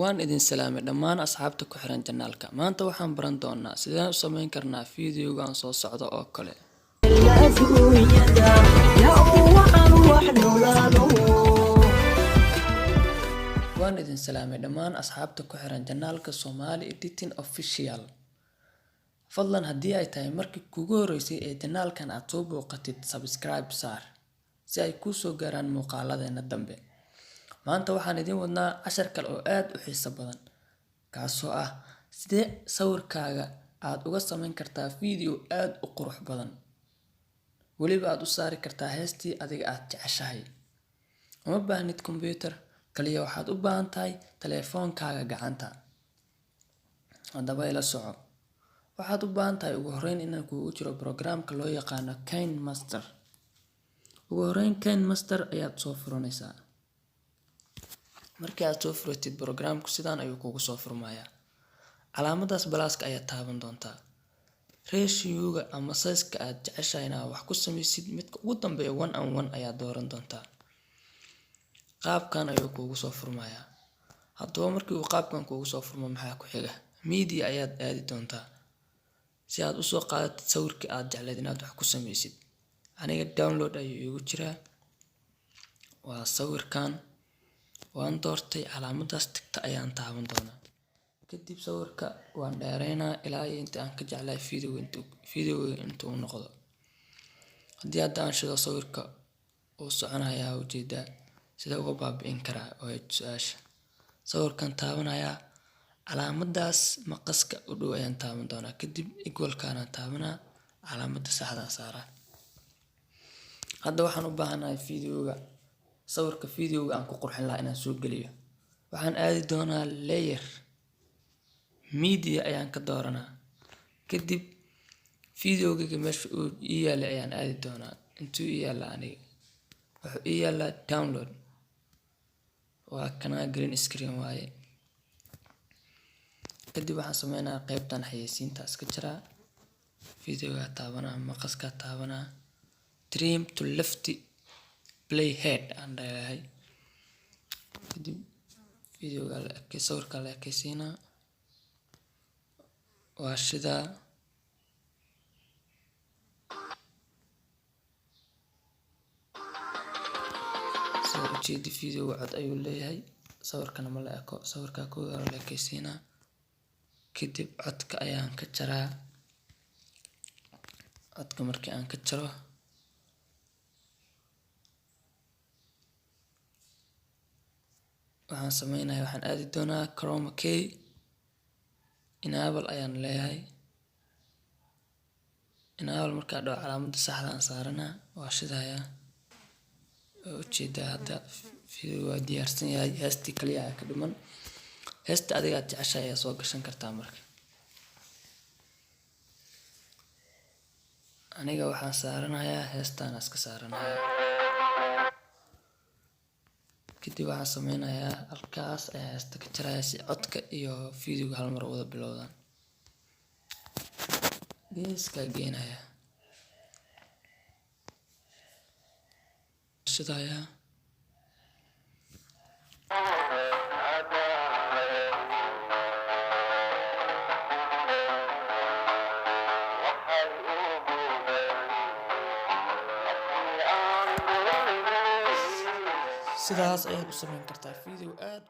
Waan idin salaamay dhammaan asxaabta ku xiran janaalka. Maanta waxaan baran doonaa sideen u samayn karnaa fiidiyogan soo socda oo kale. Waan idin salaamay dhammaan asxaabta ku xiran janaalka Somali Editing Official. Fadlan haddii ay tahay markii kugu horeysay ee janaalkan aad soo booqatid, subscribe saar si ay kuu soo gaaraan muuqaaladeena dambe. Maanta waxaan idin wadnaa cashar kale oo aad u xiiso badan, kaasoo ah sidee sawirkaaga aad uga samayn kartaa fiidiyo aad u qurux badan. Weliba aad u saari kartaa heestii adiga aad jeceshahay. Uma baahnid kombiyuutar, kaliya waxaad u baahan tahay taleefoonkaaga gacanta. Haddaba ila soco. Waxaad u baahan tahay ugu horreyn inaan kuugu jiro programka loo yaqaano KineMaster. Ugu horreyn KineMaster ayaad soo furanaysaa. Markii aad soo furatid programku sidaan ayuu kuugu soo furmayaa. Calaamadaas balaaska ayaad taaban doontaa. Ratio-ga ama size-ka aad jeceshahay inaad wax ku samaysid midka ugu dambeeya 1:1 ayaad dooran doontaa. Qaabkan ayuu kuugu soo furmayaa. Haddaba markii uu qaabkan kuugu soo furmo maxaa ku xiga? Media ayaad aadi doontaa si aad u soo qaadatid sawirkii aad jecleyd inaad wax ku samaysid. Aniga download ayuu igu jiraa. Waa sawirkan. Waan doortay calaamadaas tigta ayaan taaban doonaa. Kadib sawirka waan dheereynaa ilaa inta aan ka jeclahay fiidiyoga inta uu noqdo. Haddii hadda aan shido sawirka uu soconayaa ujeedaa sida uga baabi'in karaa oo su'aasha. Sawirkan taabanayaa calaamadaas maqaska u dhow ayaan taaban doonaa. Kadib equal-kaana taabanaa calaamadda saxda saaraa. Hadda waxaan u baahanahay sawirka fiidiyoga aan ku qurxin lahaa inaan soo geliyo. Waxaan aadi doonaa layer. Media ayaan ka dooranaa. Kadib fiidiyogayga meesha uu ii yaalay ayaan aadi doonaa. Intuu ii yaala aniga. Wuxuu ii yaalaa download. Waa kana green screen waaye. Kadib waxaan sameynayaa qaybtan xayeysiinta iska jiraa. Fiidiyoga taabanaa, maqaska taabanaa. Trim to left playhead aan dhahay. Kadib fiidiyoga sawirka la ekaysiinaa. Waa shidaa. Soo ujeedi fiidiyoga cod ayuu leeyahay. Sawirkana ma la eko. Sawirka kooda la ekaysiinaa. Kadib codka ayaan ka jaraa. Codka markii aan ka jaro waxaan sameynayaa waxaan aadi doonaa chroma key. Enable ayaan leeyahay. Enable markaa dhaw calaamadda saxda aan saaranaa waa shidayaa. Ujeedaa hadda fiidiyoga waa diyaarsan yahay. Heestii kaliya ayaa ka dhiman. Heesta adiga aad jeceshahay ayaa soo gashan kartaa marka. Aniga waxaan saaranayaa heestaan iska saaranayaa. Kadib waxaan sameynayaa halkaas ayaa heesta ka jarayaa si codka iyo fiidiyoga hal mar wada bilowdaan. Geeska geenayaa. Shidayaa. Sidaas ayaad u samayn kartaa fiidiyo aad